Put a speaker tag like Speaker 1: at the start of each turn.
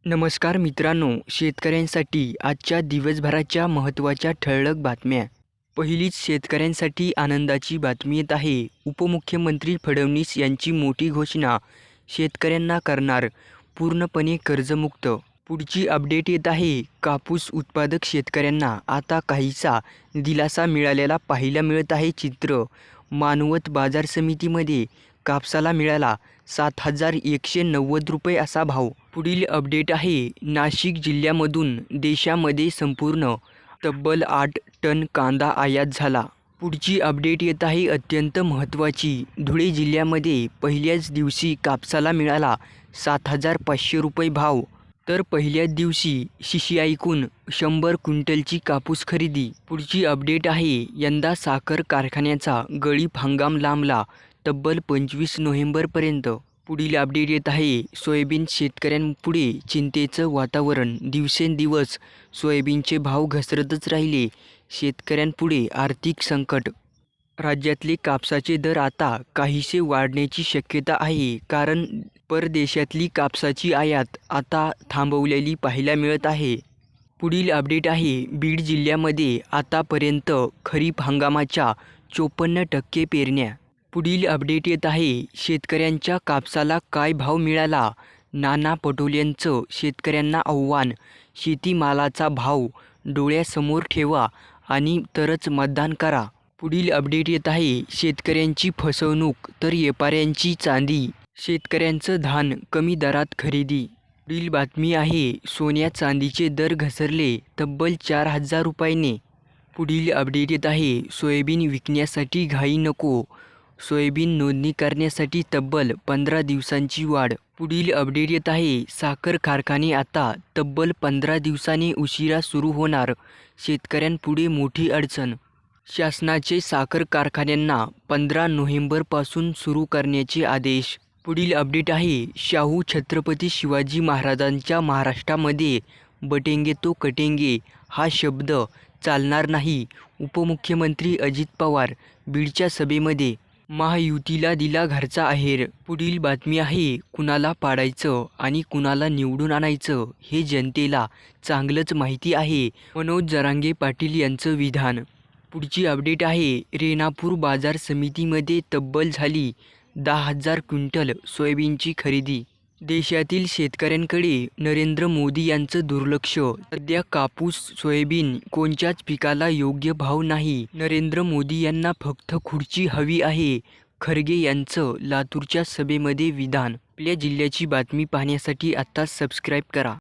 Speaker 1: नमस्कार मित्रांनो, शेतकऱ्यांसाठी आजच्या दिवसभराच्या महत्त्वाच्या ठळक बातम्या. पहिलीच शेतकऱ्यांसाठी आनंदाची बातमी येत आहे. उपमुख्यमंत्री फडणवीस यांची मोठी घोषणा, शेतकऱ्यांना करणार पूर्णपणे कर्जमुक्त. पुढची अपडेट येत आहे. कापूस उत्पादक शेतकऱ्यांना आता काहीसा दिलासा मिळालेला पाहायला मिळत आहे. चित्र, मानवत बाजार समितीमध्ये कापसाला मिळाला 7,190 रुपये असा भाव. पुढील अपडेट आहे. नाशिक जिल्ह्यामधून देशामध्ये संपूर्ण तब्बल 8 टन कांदा आयात झाला. पुढची अपडेट येत आहे अत्यंत महत्त्वाची. धुळे जिल्ह्यामध्ये पहिल्याच दिवशी कापसाला मिळाला 7,500 रुपये भाव. तर पहिल्याच दिवशी शिशिआईकडून 100 क्विंटलची कापूस खरेदी. पुढची अपडेट आहे. यंदा साखर कारखान्याचा गळीत हंगाम लांबला तब्बल 25 नोव्हेंबरपर्यंत. पुढील अपडेट येत आहे. सोयाबीन शेतकऱ्यांपुढे चिंतेचं वातावरण. दिवसेंदिवस सोयाबीनचे भाव घसरतच राहिले. शेतकऱ्यांपुढे आर्थिक संकट. राज्यातले कापसाचे दर आता काहीसे वाढण्याची शक्यता आहे, कारण परदेशातली कापसाची आयात आता थांबवलेली पाहायला मिळत आहे. पुढील अपडेट आहे. बीड जिल्ह्यामध्ये आतापर्यंत खरीप हंगामाच्या 54% पेरण्या. पुढील अपडेट येत आहे. शेतकऱ्यांच्या कापसाला काय भाव मिळाला? नाना पटोलेंचं शेतकऱ्यांना आव्हान. शेतीमालाचा भाव डोळ्यासमोर ठेवा आणि तरच मतदान करा. पुढील अपडेट येत आहे. शेतकऱ्यांची फसवणूक तर व्यापाऱ्यांची चांदी. शेतकऱ्यांचं धान कमी दरात खरेदी. पुढील बातमी आहे. सोन्या चांदीचे दर घसरले तब्बल 4,000 रुपयांनी. पुढील अपडेट येत आहे. सोयाबीन विकण्यासाठी घाई नको. सोयाबीन नोंदणी करण्यासाठी तब्बल 15 दिवसांची वाढ. पुढील अपडेट येत आहे. साखर कारखाने आता तब्बल 15 दिवसांनी उशिरा सुरू होणार. शेतकऱ्यांपुढे मोठी अडचण. शासनाचे साखर कारखान्यांना 15 नोव्हेंबरपासून सुरू करण्याचे आदेश. पुढील अपडेट आहे. शाहू छत्रपती शिवाजी महाराजांच्या महाराष्ट्रामध्ये बटेंगे तो कटेंगे हा शब्द चालणार नाही. उपमुख्यमंत्री अजित पवार बीडच्या सभेमध्ये. महायुतीला दिला घरचा आहेर. पुढील बातमी आहे. कुणाला पाडायचं आणि कुणाला निवडून आणायचं हे जनतेला चांगलंच माहिती आहे. मनोज जरांगे पाटील यांचं विधान. पुढची अपडेट आहे. रेणापूर बाजार समितीमध्ये तब्बल झाली 10,000 क्विंटल सोयाबीनची खरेदी. देशातील शेतकऱ्यांकडे नरेंद्र मोदी यांचं दुर्लक्ष. सध्या कापूस, सोयाबीन कोणत्याच पिकाला योग्य भाव नाही. नरेंद्र मोदी यांना फक्त खुर्ची हवी आहे. खरगे यांचं लातूरच्या सभेमध्ये विधान. आपल्या जिल्ह्याची बातमी पाहण्यासाठी आत्ताच सबस्क्राईब करा.